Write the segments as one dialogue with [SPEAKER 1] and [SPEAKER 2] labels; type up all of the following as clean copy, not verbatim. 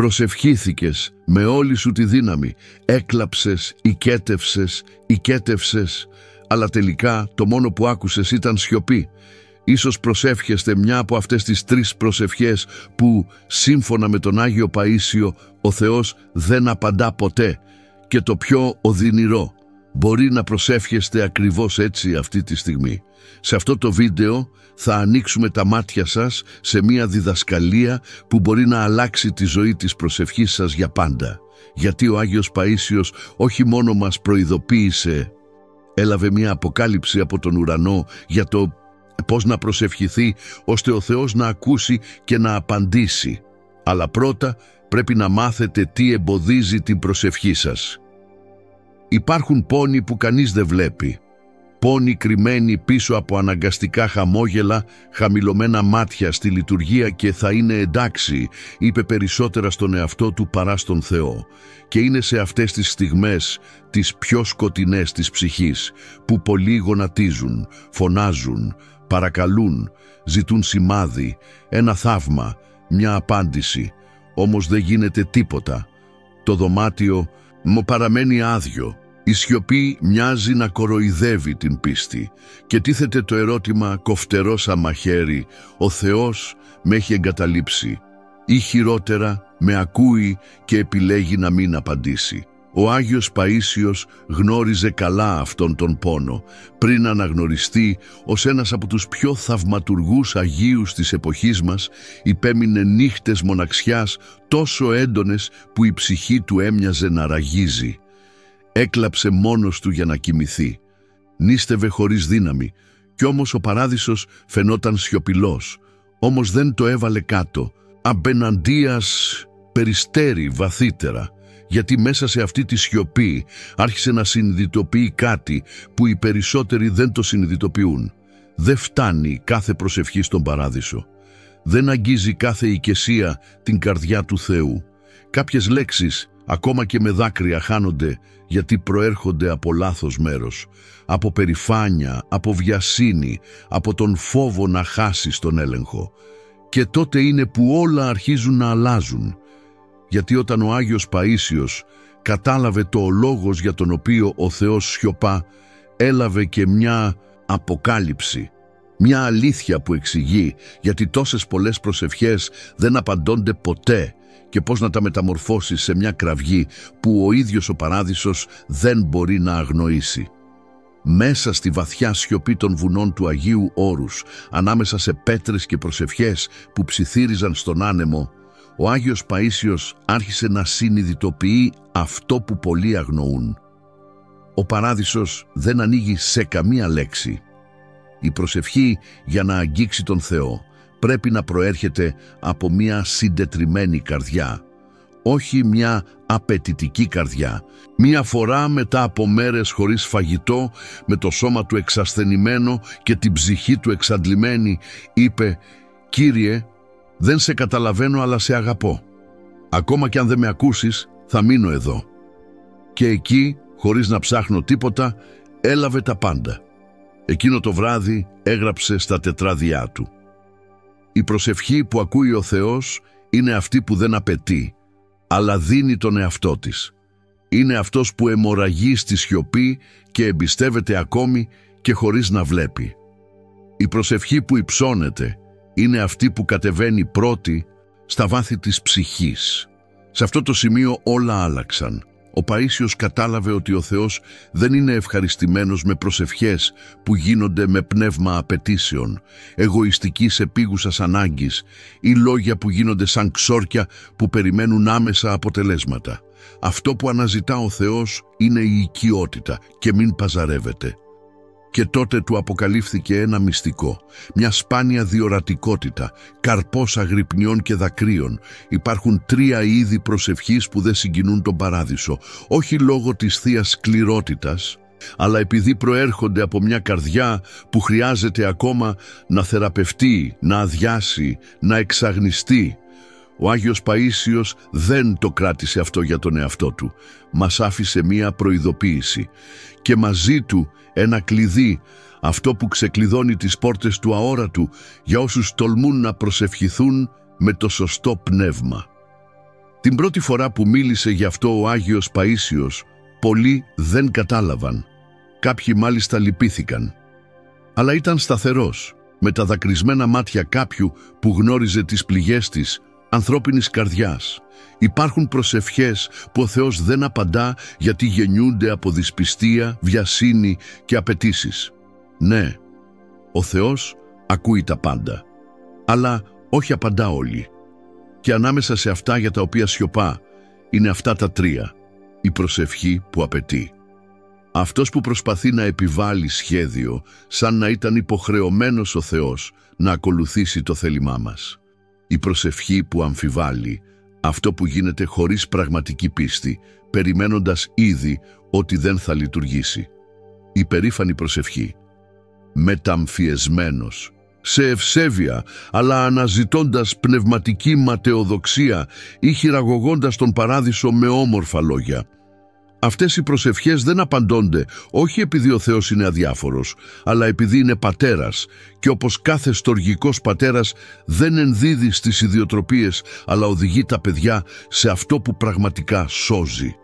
[SPEAKER 1] Προσευχήθηκες με όλη σου τη δύναμη, έκλαψες, οικέτευσες, αλλά τελικά το μόνο που άκουσες ήταν σιωπή. Ίσως προσεύχεστε μια από αυτές τις 3 προσευχές που, σύμφωνα με τον Άγιο Παΐσιο, ο Θεός δεν απαντά ποτέ. Και το πιο οδυνηρό, μπορεί να προσεύχεστε ακριβώς έτσι αυτή τη στιγμή. Σε αυτό το βίντεο θα ανοίξουμε τα μάτια σας σε μια διδασκαλία που μπορεί να αλλάξει τη ζωή της προσευχής σας για πάντα. Γιατί ο Άγιος Παΐσιος όχι μόνο μας προειδοποίησε, έλαβε μια αποκάλυψη από τον ουρανό για το πώς να προσευχηθεί ώστε ο Θεός να ακούσει και να απαντήσει. Αλλά πρώτα πρέπει να μάθετε τι εμποδίζει την προσευχή σας. Υπάρχουν πόνοι που κανείς δεν βλέπει. Πόνοι κρυμμένοι πίσω από αναγκαστικά χαμόγελα, χαμηλωμένα μάτια στη λειτουργία και θα είναι εντάξει, είπε περισσότερα στον εαυτό του παρά στον Θεό. Και είναι σε αυτές τις στιγμές, τις πιο σκοτεινές της ψυχής, που πολλοί γονατίζουν, φωνάζουν, παρακαλούν, ζητούν σημάδι, ένα θαύμα, μια απάντηση. Όμως δεν γίνεται τίποτα. Το δωμάτιο μου παραμένει άδειο. Η σιωπή μοιάζει να κοροϊδεύει την πίστη και τίθεται το ερώτημα κοφτερό σαν μαχαίρι, ο Θεός με έχει εγκαταλείψει ή χειρότερα με ακούει και επιλέγει να μην απαντήσει. Ο Άγιος Παΐσιος γνώριζε καλά αυτόν τον πόνο πριν αναγνωριστεί ως ένας από τους πιο θαυματουργούς Αγίους της εποχής μας. Υπέμεινε νύχτες μοναξιάς τόσο έντονες που η ψυχή του έμοιαζε να ραγίζει. Έκλαψε μόνος του για να κοιμηθεί. Νίστευε χωρίς δύναμη κι όμως ο παράδεισος φαινόταν σιωπηλός. Όμως δεν το έβαλε κάτω. Απέναντίας περιστέρι βαθύτερα. Γιατί μέσα σε αυτή τη σιωπή άρχισε να συνειδητοποιεί κάτι που οι περισσότεροι δεν το συνειδητοποιούν. Δεν φτάνει κάθε προσευχή στον παράδεισο. Δεν αγγίζει κάθε οικεσία την καρδιά του Θεού. Κάποιες λέξεις, ακόμα και με δάκρυα, χάνονται γιατί προέρχονται από λάθος μέρος. Από περηφάνεια, από βιασύνη, από τον φόβο να χάσεις τον έλεγχο. Και τότε είναι που όλα αρχίζουν να αλλάζουν. Γιατί όταν ο Άγιος Παΐσιος κατάλαβε το ο λόγος για τον οποίο ο Θεός σιωπά, έλαβε και μια αποκάλυψη, μια αλήθεια που εξηγεί γιατί τόσες πολλές προσευχές δεν απαντώνται ποτέ και πώς να τα μεταμορφώσει σε μια κραυγή που ο ίδιος ο παράδεισος δεν μπορεί να αγνοήσει. Μέσα στη βαθιά σιωπή των βουνών του Αγίου Όρους, ανάμεσα σε πέτρες και προσευχές που ψιθύριζαν στον άνεμο, ο Άγιος Παΐσιος άρχισε να συνειδητοποιεί αυτό που πολλοί αγνοούν. Ο παράδεισος δεν ανοίγει σε καμία λέξη. Η προσευχή για να αγγίξει τον Θεό πρέπει να προέρχεται από μια συντετριμμένη καρδιά, όχι μια απαιτητική καρδιά. Μία φορά μετά από μέρες χωρίς φαγητό, με το σώμα του εξασθενημένο και την ψυχή του εξαντλημένη, είπε «Κύριε, δεν σε καταλαβαίνω αλλά σε αγαπώ. Ακόμα κι αν δεν με ακούσεις, θα μείνω εδώ». Και εκεί, χωρίς να ψάχνω τίποτα, έλαβε τα πάντα. Εκείνο το βράδυ έγραψε στα τετράδια του. Η προσευχή που ακούει ο Θεός είναι αυτή που δεν απαιτεί, αλλά δίνει τον εαυτό της. Είναι αυτός που αιμορραγεί στη σιωπή και εμπιστεύεται ακόμη και χωρίς να βλέπει. Η προσευχή που υψώνεται είναι αυτή που κατεβαίνει πρώτη στα βάθη της ψυχής. Σε αυτό το σημείο όλα άλλαξαν. Ο Παΐσιος κατάλαβε ότι ο Θεός δεν είναι ευχαριστημένος με προσευχές που γίνονται με πνεύμα απαιτήσεων, εγωιστικής επίγουσας ανάγκης ή λόγια που γίνονται σαν ξόρκια που περιμένουν άμεσα αποτελέσματα. Αυτό που αναζητά ο Θεός είναι η οικειότητα και μην παζαρεύεται. Και τότε του αποκαλύφθηκε ένα μυστικό, μια σπάνια διορατικότητα, καρπός αγρυπνιών και δακρύων. Υπάρχουν 3 είδη προσευχής που δεν συγκινούν τον παράδεισο, όχι λόγω της θείας σκληρότητας, αλλά επειδή προέρχονται από μια καρδιά που χρειάζεται ακόμα να θεραπευτεί, να αδειάσει, να εξαγνιστεί. Ο Άγιος Παΐσιος δεν το κράτησε αυτό για τον εαυτό του. Μας άφησε μία προειδοποίηση και μαζί του ένα κλειδί, αυτό που ξεκλειδώνει τις πόρτες του αόρατου για όσους τολμούν να προσευχηθούν με το σωστό πνεύμα. Τι Την πρώτη φορά που μίλησε γι' αυτό ο Άγιος Παΐσιος, πολλοί δεν κατάλαβαν. Κάποιοι μάλιστα λυπήθηκαν. Αλλά ήταν σταθερός, με τα δακρυσμένα μάτια κάποιου που γνώριζε τις πληγές της ανθρώπινης καρδιάς. Υπάρχουν προσευχές που ο Θεός δεν απαντά γιατί γεννιούνται από δυσπιστία, βιασύνη και απαιτήσεις. Ναι, ο Θεός ακούει τα πάντα, αλλά όχι απαντά όλοι. Και ανάμεσα σε αυτά για τα οποία σιωπά είναι αυτά τα τρία: η προσευχή που απαιτεί. Αυτός που προσπαθεί να επιβάλλει σχέδιο σαν να ήταν υποχρεωμένος ο Θεός να ακολουθήσει το θέλημά μας. Η προσευχή που αμφιβάλλει, αυτό που γίνεται χωρίς πραγματική πίστη, περιμένοντας ήδη ότι δεν θα λειτουργήσει. Η περήφανη προσευχή, μεταμφιεσμένος, σε ευσέβεια, αλλά αναζητώντας πνευματική ματαιοδοξία ή χειραγωγώντας τον παράδεισο με όμορφα λόγια. Αυτές οι προσευχές δεν απαντώνται, όχι επειδή ο Θεός είναι αδιάφορος, αλλά επειδή είναι πατέρας και όπως κάθε στοργικός πατέρας δεν ενδίδει στις ιδιοτροπίες, αλλά οδηγεί τα παιδιά σε αυτό που πραγματικά σώζει.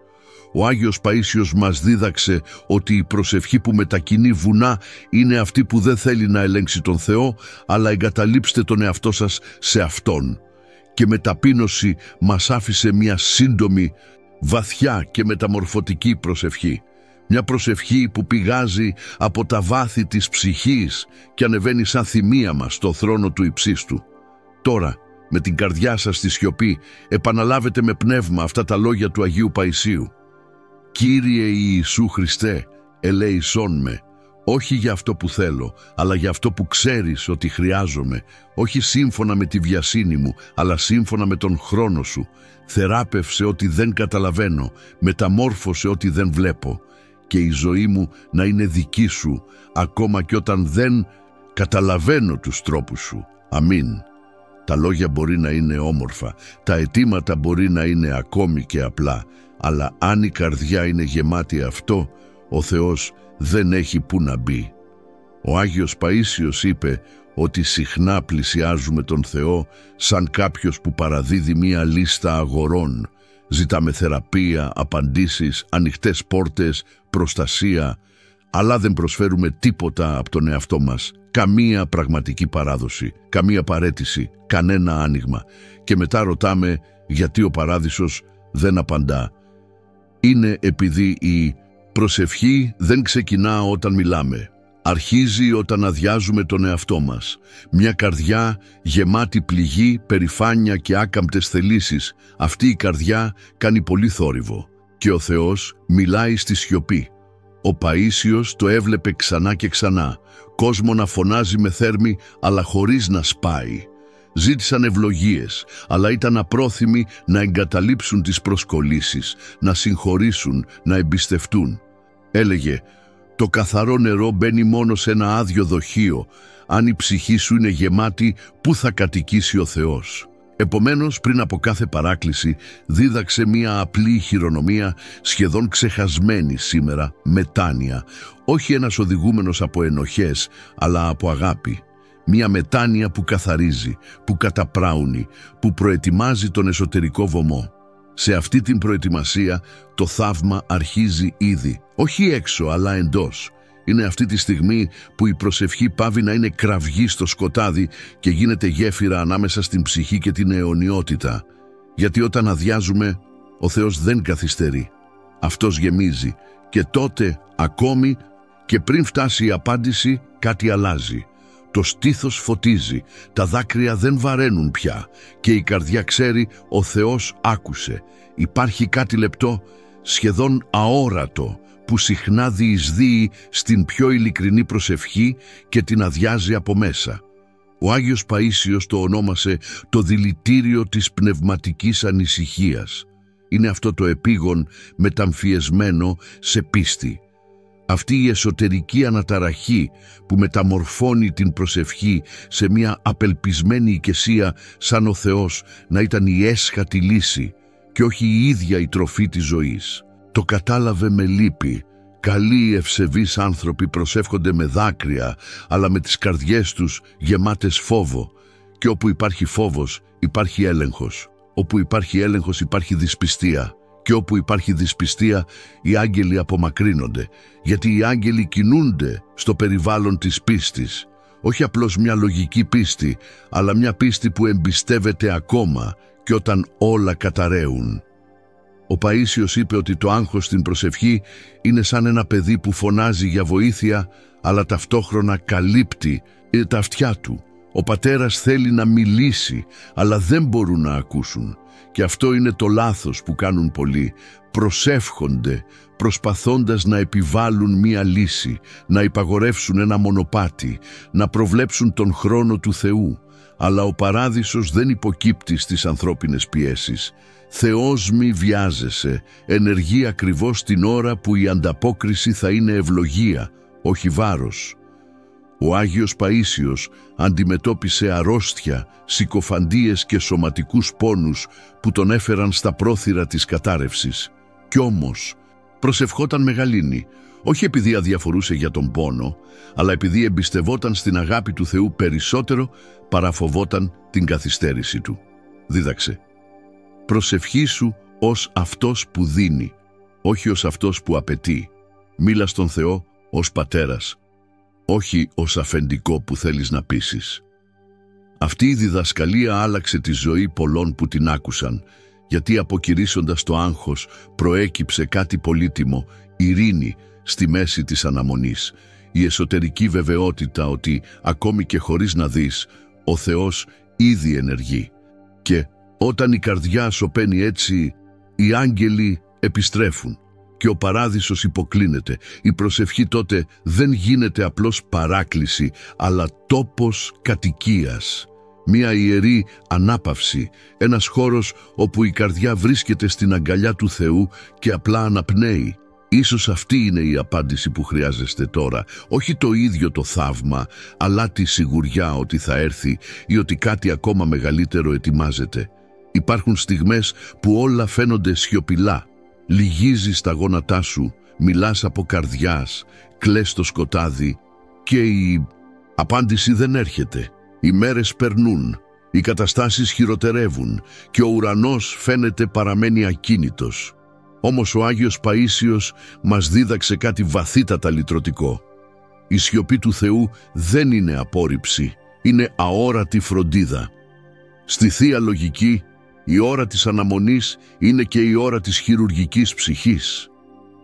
[SPEAKER 1] Ο Άγιος Παΐσιος μας δίδαξε ότι η προσευχή που μετακινεί βουνά είναι αυτή που δεν θέλει να ελέγξει τον Θεό, αλλά εγκαταλείψτε τον εαυτό σας σε Αυτόν. Και με ταπείνωση μας άφησε μια σύντομη, βαθιά και μεταμορφωτική προσευχή. Μια προσευχή που πηγάζει από τα βάθη της ψυχής και ανεβαίνει σαν θυμία μας στο θρόνο του υψίστου. Τώρα, με την καρδιά σας στη σιωπή, επαναλάβετε με πνεύμα αυτά τα λόγια του Αγίου Παϊσίου. «Κύριε Ιησού Χριστέ, ελέησόν με, όχι για αυτό που θέλω, αλλά για αυτό που ξέρεις ότι χρειάζομαι, όχι σύμφωνα με τη βιασύνη μου, αλλά σύμφωνα με τον χρόνο σου. Θεράπευσε ό,τι δεν καταλαβαίνω, μεταμόρφωσε ό,τι δεν βλέπω και η ζωή μου να είναι δική σου, ακόμα και όταν δεν καταλαβαίνω τους τρόπους σου. Αμήν». Τα λόγια μπορεί να είναι όμορφα, τα αιτήματα μπορεί να είναι ακόμη και απλά, αλλά αν η καρδιά είναι γεμάτη αυτό, ο Θεός δεν έχει που να μπει. Ο Άγιος Παΐσιος είπε ότι συχνά πλησιάζουμε τον Θεό σαν κάποιος που παραδίδει μία λίστα αγορών. Ζητάμε θεραπεία, απαντήσεις, ανοιχτές πόρτες, προστασία, αλλά δεν προσφέρουμε τίποτα από τον εαυτό μας. Καμία πραγματική παράδοση, καμία παρέτηση, κανένα άνοιγμα. Και μετά ρωτάμε γιατί ο παράδεισος δεν απαντά. Είναι επειδή η προσευχή δεν ξεκινά όταν μιλάμε. Αρχίζει όταν αδειάζουμε τον εαυτό μας. Μια καρδιά γεμάτη πληγή, περηφάνεια και άκαμπτες θελήσεις. Αυτή η καρδιά κάνει πολύ θόρυβο. Και ο Θεός μιλάει στη σιωπή. Ο Παΐσιος το έβλεπε ξανά και ξανά. Κόσμο να φωνάζει με θέρμη, αλλά χωρίς να σπάει. Ζήτησαν ευλογίες, αλλά ήταν απρόθυμοι να εγκαταλείψουν τις προσκολήσεις, να συγχωρήσουν, να εμπιστευτούν. Έλεγε, το καθαρό νερό μπαίνει μόνο σε ένα άδειο δοχείο. Αν η ψυχή σου είναι γεμάτη, πού θα κατοικήσει ο Θεός? Επομένως, πριν από κάθε παράκληση, δίδαξε μία απλή χειρονομία, σχεδόν ξεχασμένη σήμερα, μετάνοια. Όχι ένας οδηγούμενος από ενοχές, αλλά από αγάπη. Μία μετάνοια που καθαρίζει, που καταπράουνει, που προετοιμάζει τον εσωτερικό βωμό. Σε αυτή την προετοιμασία το θαύμα αρχίζει ήδη, όχι έξω αλλά εντός. Είναι αυτή τη στιγμή που η προσευχή πάβει να είναι κραυγή στο σκοτάδι και γίνεται γέφυρα ανάμεσα στην ψυχή και την αιωνιότητα. Γιατί όταν αδειάζουμε, ο Θεός δεν καθυστερεί. Αυτός γεμίζει και τότε ακόμη και πριν φτάσει η απάντηση κάτι αλλάζει. Το στήθος φωτίζει, τα δάκρυα δεν βαραίνουν πια και η καρδιά ξέρει ο Θεός άκουσε. Υπάρχει κάτι λεπτό, σχεδόν αόρατο, που συχνά διεισδύει στην πιο ειλικρινή προσευχή και την αδειάζει από μέσα. Ο Άγιος Παΐσιος το ονόμασε το δηλητήριο της πνευματικής ανησυχίας. Είναι αυτό το επίγον μεταμφιεσμένο σε πίστη. Αυτή η εσωτερική αναταραχή που μεταμορφώνει την προσευχή σε μια απελπισμένη οικεσία σαν ο Θεός να ήταν η έσχατη λύση και όχι η ίδια η τροφή της ζωής. Το κατάλαβε με λύπη. Καλοί ευσεβείς άνθρωποι προσεύχονται με δάκρυα, αλλά με τις καρδιές τους γεμάτες φόβο. Και όπου υπάρχει φόβος, υπάρχει έλεγχος. Όπου υπάρχει έλεγχος υπάρχει δυσπιστία. Και όπου υπάρχει δυσπιστία, οι άγγελοι απομακρύνονται, γιατί οι άγγελοι κινούνται στο περιβάλλον της πίστης. Όχι απλώς μια λογική πίστη, αλλά μια πίστη που εμπιστεύεται ακόμα και όταν όλα καταραίουν. Ο Παΐσιος είπε ότι το άγχος στην προσευχή είναι σαν ένα παιδί που φωνάζει για βοήθεια, αλλά ταυτόχρονα καλύπτει τα αυτιά του. Ο πατέρας θέλει να μιλήσει, αλλά δεν μπορούν να ακούσουν. Και αυτό είναι το λάθος που κάνουν πολλοί. Προσεύχονται, προσπαθώντας να επιβάλλουν μία λύση, να υπαγορεύσουν ένα μονοπάτι, να προβλέψουν τον χρόνο του Θεού. Αλλά ο παράδεισος δεν υποκύπτει στις ανθρώπινες πιέσεις. Θεός μη βιάζεσαι, ενεργεί ακριβώς την ώρα που η ανταπόκριση θα είναι ευλογία, όχι βάρος. Ο Άγιος Παΐσιος αντιμετώπισε αρρώστια, συκοφαντίες και σωματικούς πόνους που τον έφεραν στα πρόθυρα της κατάρρευσης. Κι όμως προσευχόταν με γαλήνη, όχι επειδή αδιαφορούσε για τον πόνο, αλλά επειδή εμπιστευόταν στην αγάπη του Θεού περισσότερο παρά φοβόταν την καθυστέρηση του. Δίδαξε: προσευχήσου ως αυτός που δίνει, όχι ως αυτός που απαιτεί. Μίλα στον Θεό ως πατέρας, όχι ως αφεντικό που θέλεις να πείσεις. Αυτή η διδασκαλία άλλαξε τη ζωή πολλών που την άκουσαν, γιατί αποκηρύσσοντας το άγχος προέκυψε κάτι πολύτιμο, ειρήνη στη μέση της αναμονής, η εσωτερική βεβαιότητα ότι ακόμη και χωρίς να δεις, ο Θεός ήδη ενεργεί. Και όταν η καρδιά σωπαίνει έτσι, οι άγγελοι επιστρέφουν και ο παράδεισος υποκλίνεται. Η προσευχή τότε δεν γίνεται απλώς παράκληση, αλλά τόπος κατοικίας. Μία ιερή ανάπαυση, ένας χώρος όπου η καρδιά βρίσκεται στην αγκαλιά του Θεού και απλά αναπνέει. Ίσως αυτή είναι η απάντηση που χρειάζεστε τώρα, όχι το ίδιο το θαύμα, αλλά τη σιγουριά ότι θα έρθει ή ότι κάτι ακόμα μεγαλύτερο ετοιμάζεται. Υπάρχουν στιγμές που όλα φαίνονται σιωπηλά. Λυγίζεις τα γόνατά σου, μιλάς από καρδιάς, κλαις το σκοτάδι και η απάντηση δεν έρχεται. Οι μέρες περνούν, οι καταστάσεις χειροτερεύουν και ο ουρανός φαίνεται παραμένει ακίνητος. Όμως ο Άγιος Παΐσιος μας δίδαξε κάτι βαθύτατα λυτρωτικό. Η σιωπή του Θεού δεν είναι απόρριψη, είναι αόρατη φροντίδα. Στη Θεία Λογική, η ώρα της αναμονής είναι και η ώρα της χειρουργικής ψυχής.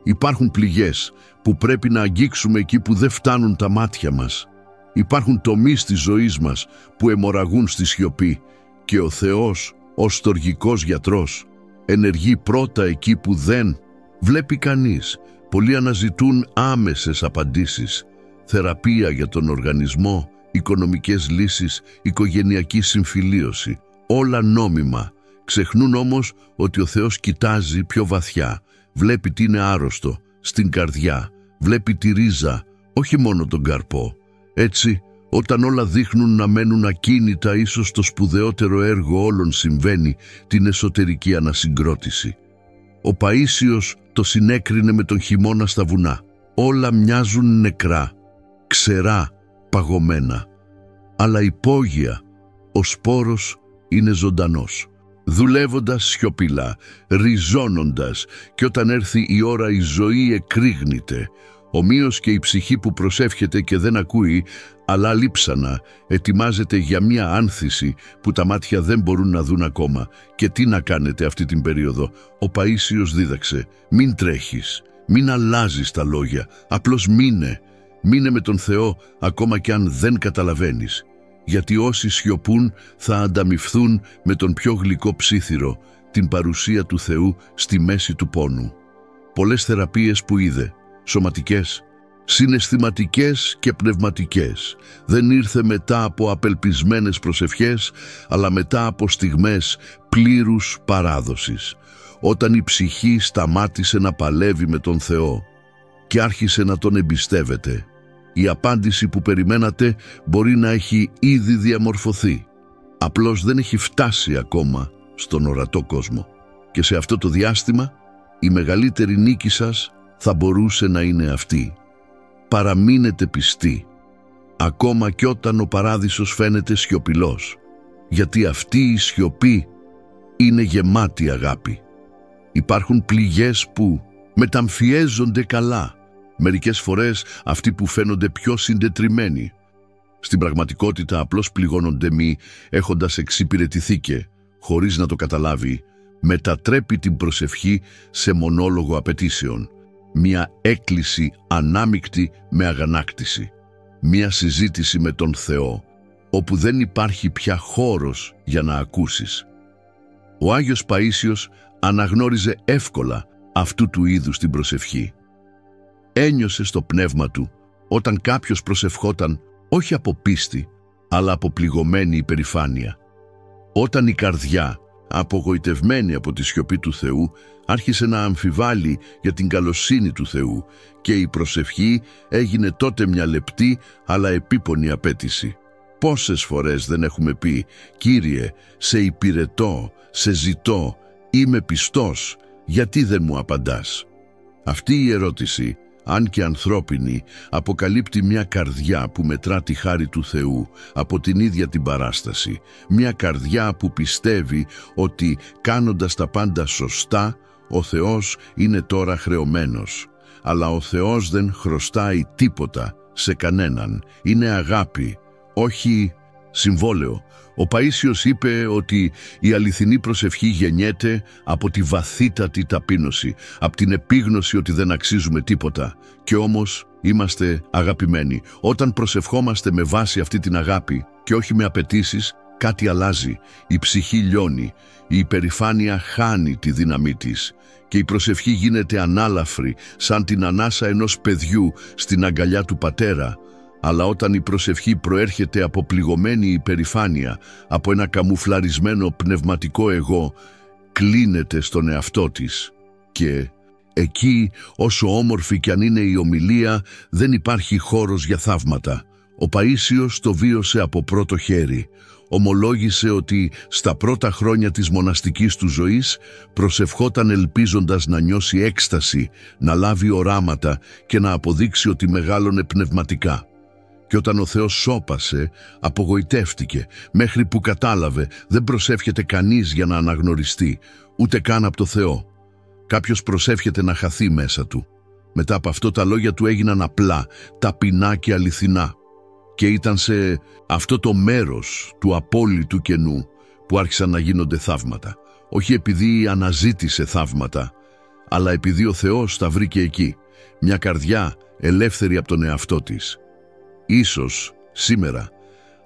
[SPEAKER 1] Υπάρχουν πληγές που πρέπει να αγγίξουμε εκεί που δεν φτάνουν τα μάτια μας. Υπάρχουν τομείς της ζωής μας που αιμορραγούν στη σιωπή και ο Θεός, ως στοργικός γιατρός, ενεργεί πρώτα εκεί που δεν βλέπει κανείς. Πολλοί αναζητούν άμεσες απαντήσεις, θεραπεία για τον οργανισμό, οικονομικές λύσεις, οικογενειακή συμφιλίωση, όλα νόμιμα. Ξεχνούν όμως ότι ο Θεός κοιτάζει πιο βαθιά, βλέπει τι είναι άρρωστο στην καρδιά, βλέπει τη ρίζα, όχι μόνο τον καρπό. Έτσι, όταν όλα δείχνουν να μένουν ακίνητα, ίσως το σπουδαιότερο έργο όλων συμβαίνει, την εσωτερική ανασυγκρότηση. Ο Παΐσιος το συνέκρινε με τον χειμώνα στα βουνά. Όλα μοιάζουν νεκρά, ξερά, παγωμένα. Αλλά υπόγεια, ο σπόρος είναι ζωντανός. Δουλεύοντας σιωπηλά, ριζώνοντας, και όταν έρθει η ώρα η ζωή εκρήγνεται. Ομοίως και η ψυχή που προσεύχεται και δεν ακούει, αλλά λείψανα, ετοιμάζεται για μια άνθηση που τα μάτια δεν μπορούν να δουν ακόμα. Και τι να κάνετε αυτή την περίοδο? Ο Παΐσιος δίδαξε: μην τρέχεις, μην αλλάζεις τα λόγια, απλώς μείνε. Μείνε με τον Θεό ακόμα και αν δεν καταλαβαίνεις. Γιατί όσοι σιωπούν θα ανταμοιφθούν με τον πιο γλυκό ψίθυρο, την παρουσία του Θεού στη μέση του πόνου. Πολλές θεραπείες που είδε, σωματικές, συναισθηματικές και πνευματικές, δεν ήρθε μετά από απελπισμένες προσευχές, αλλά μετά από στιγμές πλήρους παράδοσης, όταν η ψυχή σταμάτησε να παλεύει με τον Θεό και άρχισε να τον εμπιστεύεται. Η απάντηση που περιμένατε μπορεί να έχει ήδη διαμορφωθεί, απλώς δεν έχει φτάσει ακόμα στον ορατό κόσμο. Και σε αυτό το διάστημα η μεγαλύτερη νίκη σας θα μπορούσε να είναι αυτή. Παραμείνετε πιστοί, ακόμα κι όταν ο παράδεισος φαίνεται σιωπηλός, γιατί αυτή η σιωπή είναι γεμάτη αγάπη. Υπάρχουν πληγές που μεταμφιέζονται καλά. Μερικές φορές αυτοί που φαίνονται πιο συντετριμμένοι. Στην πραγματικότητα απλώς πληγώνονται μη έχοντας εξυπηρετηθεί και, χωρίς να το καταλάβει, μετατρέπει την προσευχή σε μονόλογο απαιτήσεων. Μια έκκληση ανάμεικτη με αγανάκτηση. Μια συζήτηση με τον Θεό, όπου δεν υπάρχει πια χώρος για να ακούσεις. Ο Άγιος Παΐσιος αναγνώριζε εύκολα αυτού του είδους την προσευχή. Ένιωσε στο πνεύμα του όταν κάποιος προσευχόταν όχι από πίστη, αλλά από πληγωμένη υπερηφάνεια. Όταν η καρδιά, απογοητευμένη από τη σιωπή του Θεού, άρχισε να αμφιβάλλει για την καλοσύνη του Θεού και η προσευχή έγινε τότε μια λεπτή αλλά επίπονη απέτηση. Πόσες φορές δεν έχουμε πει «Κύριε, σε υπηρετώ, σε ζητώ, είμαι πιστός, γιατί δεν μου απαντάς?» Αυτή η ερώτηση, αν και ανθρώπινη, αποκαλύπτει μια καρδιά που μετρά τη χάρη του Θεού από την ίδια την παράσταση. Μια καρδιά που πιστεύει ότι κάνοντας τα πάντα σωστά, ο Θεός είναι τώρα χρεωμένος. Αλλά ο Θεός δεν χρωστάει τίποτα σε κανέναν. Είναι αγάπη, όχι συμβόλαιο. Ο Παΐσιος είπε ότι η αληθινή προσευχή γεννιέται από τη βαθύτατη ταπείνωση, από την επίγνωση ότι δεν αξίζουμε τίποτα και όμως είμαστε αγαπημένοι. Όταν προσευχόμαστε με βάση αυτή την αγάπη και όχι με απαιτήσεις, κάτι αλλάζει. Η ψυχή λιώνει, η υπερηφάνεια χάνει τη δύναμή της και η προσευχή γίνεται ανάλαφρη, σαν την ανάσα ενός παιδιού στην αγκαλιά του πατέρα. Αλλά όταν η προσευχή προέρχεται από πληγωμένη υπερηφάνεια, από ένα καμουφλαρισμένο πνευματικό εγώ, κλείνεται στον εαυτό της. Και εκεί, όσο όμορφη κι αν είναι η ομιλία, δεν υπάρχει χώρος για θαύματα. Ο Παΐσιος το βίωσε από πρώτο χέρι. Ομολόγησε ότι στα πρώτα χρόνια της μοναστικής του ζωής προσευχόταν ελπίζοντας να νιώσει έκσταση, να λάβει οράματα και να αποδείξει ότι μεγάλωνε πνευματικά. Και όταν ο Θεός σώπασε, απογοητεύτηκε, μέχρι που κατάλαβε δεν προσεύχεται κανείς για να αναγνωριστεί, ούτε καν από το Θεό. Κάποιος προσεύχεται να χαθεί μέσα του. Μετά από αυτό τα λόγια του έγιναν απλά, ταπεινά και αληθινά. Και ήταν σε αυτό το μέρος του απόλυτου κενού που άρχισαν να γίνονται θαύματα. Όχι επειδή αναζήτησε θαύματα, αλλά επειδή ο Θεός τα βρήκε εκεί. Μια καρδιά ελεύθερη από τον εαυτό της. Ίσως σήμερα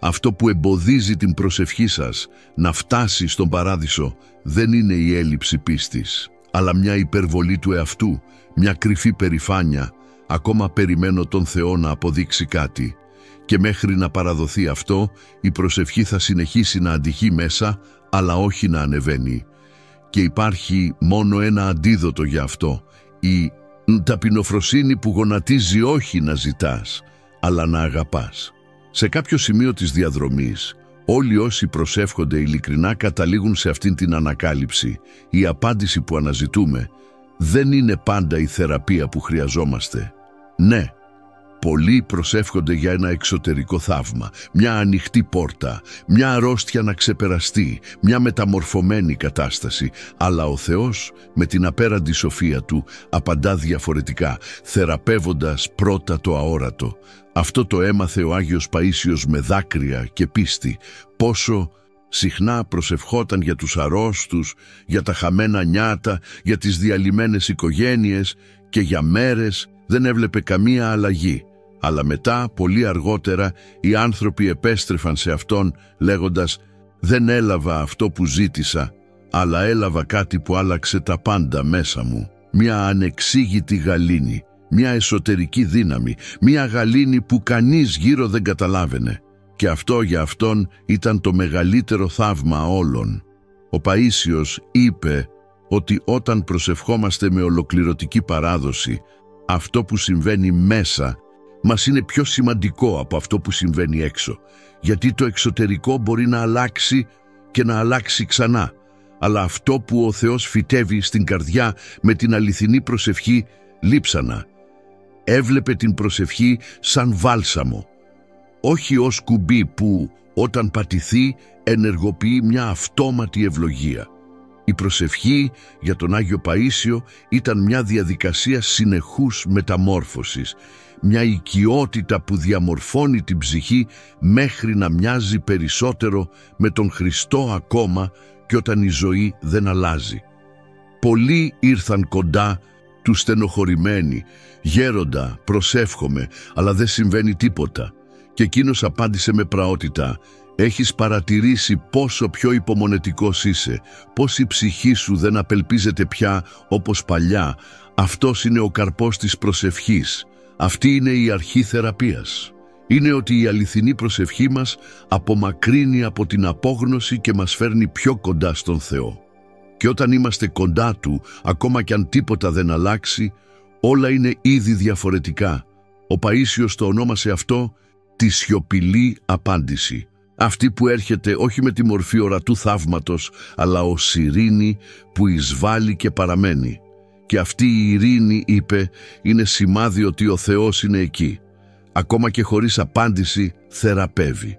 [SPEAKER 1] αυτό που εμποδίζει την προσευχή σας να φτάσει στον παράδεισο δεν είναι η έλλειψη πίστης, αλλά μια υπερβολή του εαυτού, μια κρυφή περηφάνεια. Ακόμα περιμένω τον Θεό να αποδείξει κάτι. Και μέχρι να παραδοθεί αυτό, η προσευχή θα συνεχίσει να αντυχεί μέσα, αλλά όχι να ανεβαίνει. Και υπάρχει μόνο ένα αντίδοτο για αυτό, η ταπεινοφροσύνη που γονατίζει όχι να ζητάς, αλλά να αγαπάς. Σε κάποιο σημείο της διαδρομής, όλοι όσοι προσεύχονται ειλικρινά καταλήγουν σε αυτήν την ανακάλυψη. Η απάντηση που αναζητούμε δεν είναι πάντα η θεραπεία που χρειαζόμαστε. Ναι, πολλοί προσεύχονται για ένα εξωτερικό θαύμα, μια ανοιχτή πόρτα, μια αρρώστια να ξεπεραστεί, μια μεταμορφωμένη κατάσταση. Αλλά ο Θεός με την απέραντη σοφία Του απαντά διαφορετικά, θεραπεύοντας πρώτα το αόρατο. Αυτό το έμαθε ο Άγιος Παΐσιος με δάκρυα και πίστη. Πόσο συχνά προσευχόταν για τους αρρώστους, για τα χαμένα νιάτα, για τις διαλυμένες οικογένειες και για μέρες δεν έβλεπε καμία αλλαγή. Αλλά μετά, πολύ αργότερα, οι άνθρωποι επέστρεφαν σε αυτόν λέγοντας «Δεν έλαβα αυτό που ζήτησα, αλλά έλαβα κάτι που άλλαξε τα πάντα μέσα μου». Μια ανεξήγητη γαλήνη, μια εσωτερική δύναμη, μια γαλήνη που κανείς γύρω δεν καταλάβαινε. Και αυτό για αυτόν ήταν το μεγαλύτερο θαύμα όλων. Ο Παΐσιος είπε ότι όταν προσευχόμαστε με ολοκληρωτική παράδοση, αυτό που συμβαίνει μέσα μας είναι πιο σημαντικό από αυτό που συμβαίνει έξω, γιατί το εξωτερικό μπορεί να αλλάξει και να αλλάξει ξανά, αλλά αυτό που ο Θεός φυτεύει στην καρδιά με την αληθινή προσευχή λείψανα. Έβλεπε την προσευχή σαν βάλσαμο, όχι ως κουμπί που όταν πατηθεί ενεργοποιεί μια αυτόματη ευλογία. Η προσευχή για τον Άγιο Παΐσιο ήταν μια διαδικασία συνεχούς μεταμόρφωσης, μια οικειότητα που διαμορφώνει την ψυχή μέχρι να μοιάζει περισσότερο με τον Χριστό ακόμα και όταν η ζωή δεν αλλάζει. Πολλοί ήρθαν κοντά του στενοχωρημένοι, «Γέροντα, προσεύχομαι, αλλά δεν συμβαίνει τίποτα». Και εκείνος απάντησε με πραότητα, «Έχεις παρατηρήσει πόσο πιο υπομονετικός είσαι, πως η ψυχή σου δεν απελπίζεται πια όπως παλιά. Αυτός είναι ο καρπός της προσευχής. Αυτή είναι η αρχή θεραπείας. Είναι ότι η αληθινή προσευχή μας απομακρύνει από την απόγνωση και μας φέρνει πιο κοντά στον Θεό. Και όταν είμαστε κοντά Του, ακόμα κι αν τίποτα δεν αλλάξει, όλα είναι ήδη διαφορετικά. Ο Παΐσιος το ονόμασε αυτό τη σιωπηλή απάντηση. Αυτή που έρχεται όχι με τη μορφή ορατού θαύματος, αλλά ως ειρήνη που εισβάλλει και παραμένει. Και αυτή η ειρήνη, είπε, είναι σημάδι ότι ο Θεός είναι εκεί. Ακόμα και χωρίς απάντηση θεραπεύει.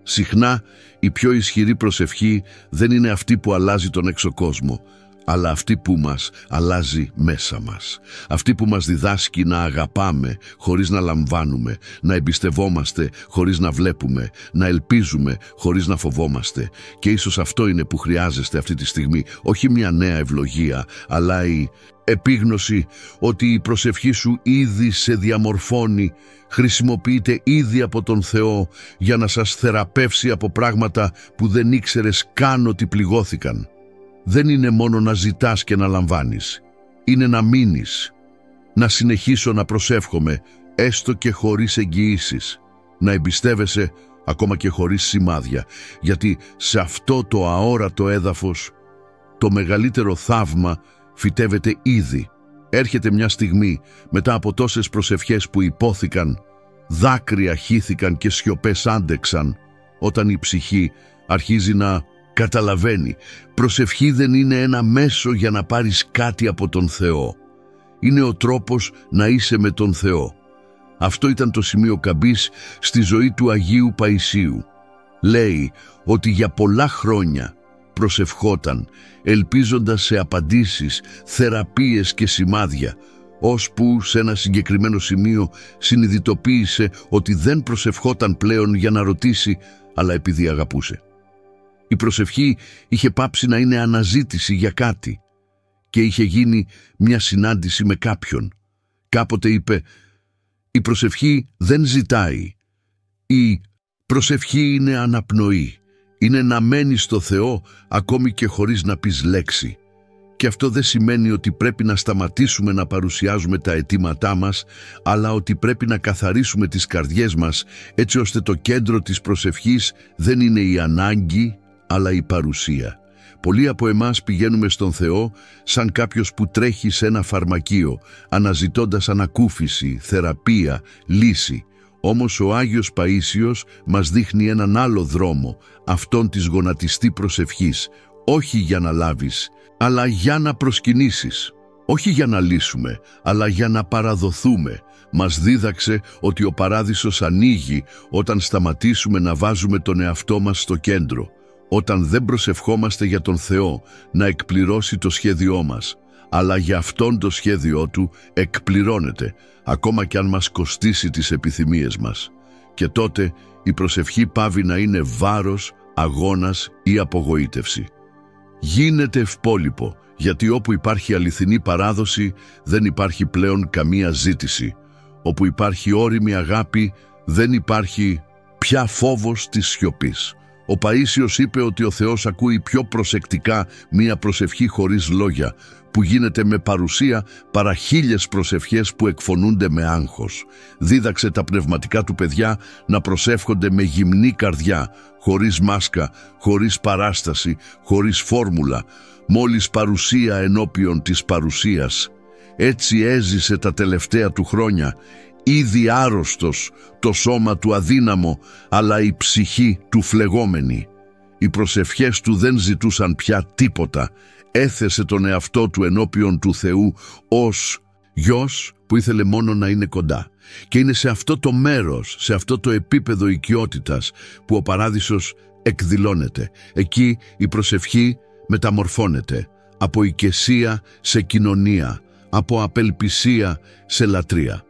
[SPEAKER 1] Συχνά η πιο ισχυρή προσευχή δεν είναι αυτή που αλλάζει τον έξω κόσμο, αλλά αυτή που μας αλλάζει μέσα μας. Αυτή που μας διδάσκει να αγαπάμε χωρίς να λαμβάνουμε, να εμπιστευόμαστε χωρίς να βλέπουμε, να ελπίζουμε χωρίς να φοβόμαστε. Και ίσως αυτό είναι που χρειάζεστε αυτή τη στιγμή, όχι μια νέα ευλογία, αλλά η επίγνωση ότι η προσευχή σου ήδη σε διαμορφώνει, χρησιμοποιείται ήδη από τον Θεό για να σας θεραπεύσει από πράγματα που δεν ήξερες καν ότι πληγώθηκαν. Δεν είναι μόνο να ζητάς και να λαμβάνεις. Είναι να μείνεις. Να συνεχίσω να προσεύχομαι, έστω και χωρίς εγγυήσεις. Να εμπιστεύεσαι ακόμα και χωρίς σημάδια. Γιατί σε αυτό το αόρατο έδαφος, το μεγαλύτερο θαύμα φυτεύεται ήδη. Έρχεται μια στιγμή, μετά από τόσες προσευχές που υπόθηκαν, δάκρυα χύθηκαν και σιωπές άντεξαν, όταν η ψυχή αρχίζει να καταλαβαίνει. Προσευχή δεν είναι ένα μέσο για να πάρεις κάτι από τον Θεό. Είναι ο τρόπος να είσαι με τον Θεό. Αυτό ήταν το σημείο καμπής στη ζωή του Αγίου Παΐσιου. Λέει ότι για πολλά χρόνια προσευχόταν, ελπίζοντας σε απαντήσεις, θεραπείες και σημάδια, ώσπου σε ένα συγκεκριμένο σημείο συνειδητοποίησε ότι δεν προσευχόταν πλέον για να ρωτήσει, αλλά επειδή αγαπούσε. Η προσευχή είχε πάψει να είναι αναζήτηση για κάτι και είχε γίνει μια συνάντηση με κάποιον. Κάποτε είπε, η προσευχή δεν ζητάει. Η προσευχή είναι αναπνοή. Είναι να μένεις στο Θεό ακόμη και χωρίς να πεις λέξη. Και αυτό δεν σημαίνει ότι πρέπει να σταματήσουμε να παρουσιάζουμε τα αιτήματά μας, αλλά ότι πρέπει να καθαρίσουμε τις καρδιές μας, έτσι ώστε το κέντρο της προσευχής δεν είναι η ανάγκη, αλλά η παρουσία. Πολλοί από εμάς πηγαίνουμε στον Θεό σαν κάποιος που τρέχει σε ένα φαρμακείο, αναζητώντας ανακούφιση, θεραπεία, λύση. Όμως ο Άγιος Παΐσιος μας δείχνει έναν άλλο δρόμο, αυτόν της γονατιστή προσευχής, όχι για να λάβεις, αλλά για να προσκυνήσεις. Όχι για να λύσουμε, αλλά για να παραδοθούμε. Μας δίδαξε ότι ο παράδεισος ανοίγει όταν σταματήσουμε να βάζουμε τον εαυτό μας στο κέντρο, όταν δεν προσευχόμαστε για τον Θεό να εκπληρώσει το σχέδιό μας, αλλά για αυτόν το σχέδιό Του εκπληρώνεται, ακόμα κι αν μας κοστίσει τις επιθυμίες μας. Και τότε η προσευχή πάβει να είναι βάρος, αγώνας ή απογοήτευση. Γίνεται ευπόλοιπο, γιατί όπου υπάρχει αληθινή παράδοση δεν υπάρχει πλέον καμία ζήτηση. Όπου υπάρχει ώριμη αγάπη δεν υπάρχει πια φόβος της σιωπής. Ο Παΐσιος είπε ότι ο Θεός ακούει πιο προσεκτικά μία προσευχή χωρίς λόγια, που γίνεται με παρουσία παρά 1000 προσευχές που εκφωνούνται με άγχος. Δίδαξε τα πνευματικά του παιδιά να προσεύχονται με γυμνή καρδιά, χωρίς μάσκα, χωρίς παράσταση, χωρίς φόρμουλα, μόλις παρουσία ενώπιον της παρουσίας. Έτσι έζησε τα τελευταία του χρόνια, ήδη άρρωστος, το σώμα του αδύναμο, αλλά η ψυχή του φλεγόμενη. Οι προσευχές του δεν ζητούσαν πια τίποτα. Έθεσε τον εαυτό του ενώπιον του Θεού ως γιος που ήθελε μόνο να είναι κοντά. Και είναι σε αυτό το μέρος, σε αυτό το επίπεδο οικειότητας που ο παράδεισος εκδηλώνεται. Εκεί η προσευχή μεταμορφώνεται από οικεσία σε κοινωνία, από απελπισία σε λατρεία.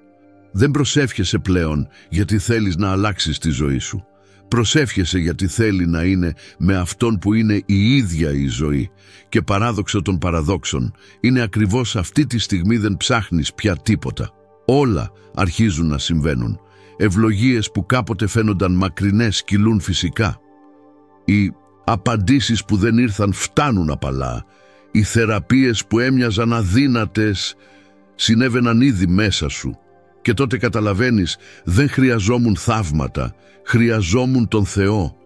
[SPEAKER 1] Δεν προσεύχεσαι πλέον γιατί θέλεις να αλλάξεις τη ζωή σου. Προσεύχεσαι γιατί θέλει να είναι με αυτόν που είναι η ίδια η ζωή, και παράδοξο των παραδόξων είναι ακριβώς αυτή τη στιγμή δεν ψάχνεις πια τίποτα. Όλα αρχίζουν να συμβαίνουν. Ευλογίες που κάποτε φαίνονταν μακρινές κυλούν φυσικά. Οι απαντήσεις που δεν ήρθαν φτάνουν απαλά. Οι θεραπείες που έμοιαζαν αδύνατες συνέβαιναν ήδη μέσα σου. Και τότε καταλαβαίνεις, δεν χρειαζόμουν θαύματα, χρειαζόμουν τον Θεό.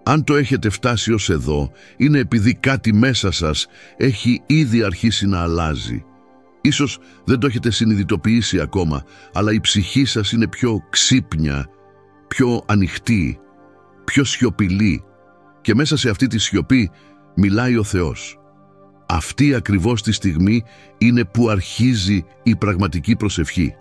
[SPEAKER 1] Αν το έχετε φτάσει ως εδώ, είναι επειδή κάτι μέσα σας έχει ήδη αρχίσει να αλλάζει. Ίσως δεν το έχετε συνειδητοποιήσει ακόμα, αλλά η ψυχή σας είναι πιο ξύπνια, πιο ανοιχτή, πιο σιωπηλή, και μέσα σε αυτή τη σιωπή μιλάει ο Θεός. Αυτή ακριβώς τη στιγμή είναι που αρχίζει η πραγματική προσευχή.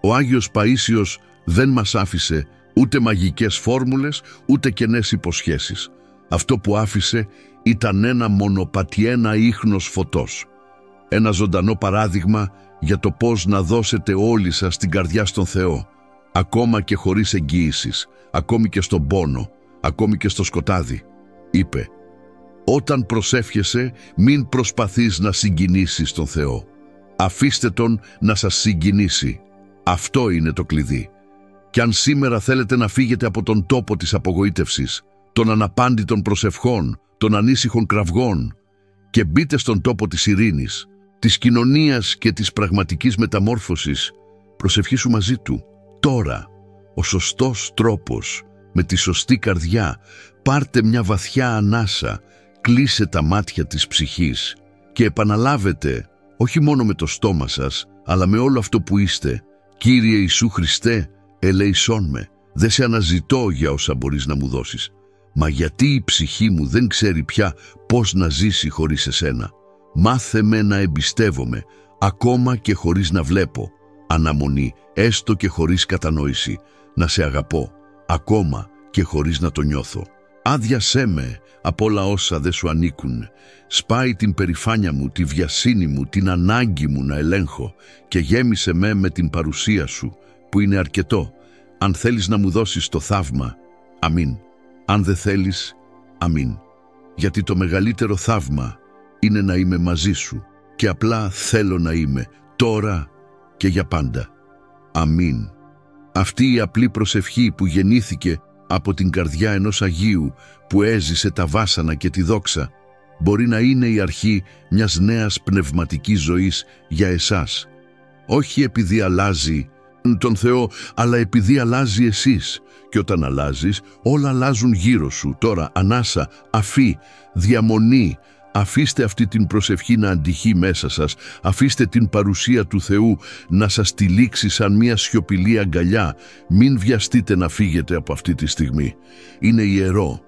[SPEAKER 1] Ο Άγιος Παΐσιος δεν μας άφησε ούτε μαγικές φόρμουλες, ούτε κενές υποσχέσεις. Αυτό που άφησε ήταν ένα μονοπατιένα ίχνος φωτός. Ένα ζωντανό παράδειγμα για το πώς να δώσετε όλοι σας την καρδιά στον Θεό, ακόμα και χωρίς εγγύησεις, ακόμη και στον πόνο, ακόμη και στο σκοτάδι. Είπε, όταν προσεύχεσαι, μην προσπαθείς να συγκινήσεις τον Θεό. Αφήστε Τον να σας συγκινήσει. Αυτό είναι το κλειδί. Κι αν σήμερα θέλετε να φύγετε από τον τόπο της απογοήτευσης, των αναπάντητων προσευχών, των ανήσυχων κραυγών, και μπείτε στον τόπο της ειρήνης, της κοινωνίας και της πραγματικής μεταμόρφωσης, προσευχήσου μαζί Του. Τώρα, ο σωστός τρόπος, με τη σωστή καρδιά, πάρτε μια βαθιά ανάσα, κλείσε τα μάτια της ψυχής και επαναλάβετε, όχι μόνο με το στόμα σας, αλλά με όλο αυτό που είστε, Κύριε Ιησού Χριστέ, ελέησόν με, δεν σε αναζητώ για όσα μπορείς να μου δώσεις. Μα γιατί η ψυχή μου δεν ξέρει πια πώς να ζήσει χωρίς εσένα. Μάθε με να εμπιστεύομαι, ακόμα και χωρίς να βλέπω. Αναμονή, έστω και χωρίς κατανόηση. Να σε αγαπώ, ακόμα και χωρίς να το νιώθω. Άδειασέ με από όλα όσα δεν σου ανήκουν. Σπάει την περηφάνεια μου, τη βιασύνη μου, την ανάγκη μου να ελέγχω, και γέμισε με την παρουσία σου, που είναι αρκετό. Αν θέλεις να μου δώσεις το θαύμα, αμήν. Αν δεν θέλεις, αμήν. Γιατί το μεγαλύτερο θαύμα είναι να είμαι μαζί σου, και απλά θέλω να είμαι, τώρα και για πάντα. Αμήν. Αυτή η απλή προσευχή που γεννήθηκε από την καρδιά ενός Αγίου που έζησε τα βάσανα και τη δόξα, μπορεί να είναι η αρχή μιας νέας πνευματικής ζωής για εσάς. Όχι επειδή αλλάζει τον Θεό, αλλά επειδή αλλάζει εσείς. Και όταν αλλάζεις, όλα αλλάζουν γύρω σου. Τώρα, ανάσα, αφή, διαμονή. Αφήστε αυτή την προσευχή να αντυχεί μέσα σας. Αφήστε την παρουσία του Θεού να σας τυλίξει σαν μια σιωπηλή αγκαλιά. Μην βιαστείτε να φύγετε από αυτή τη στιγμή. Είναι ιερό.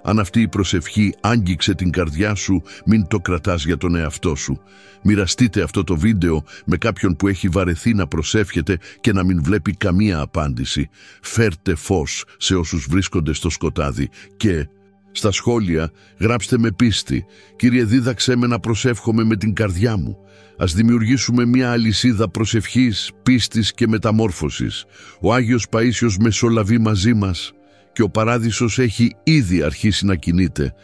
[SPEAKER 1] Αν αυτή η προσευχή άγγιξε την καρδιά σου, μην το κρατάς για τον εαυτό σου. Μοιραστείτε αυτό το βίντεο με κάποιον που έχει βαρεθεί να προσεύχεται και να μην βλέπει καμία απάντηση. Φέρτε φως σε όσους βρίσκονται στο σκοτάδι και στα σχόλια γράψτε με πίστη. Κύριε, δίδαξέ με να προσεύχομαι με την καρδιά μου. Ας δημιουργήσουμε μια αλυσίδα προσευχής, πίστης και μεταμόρφωσης. Ο Άγιος Παΐσιος μεσολαβεί μαζί μας και ο παράδεισος έχει ήδη αρχίσει να κινείται.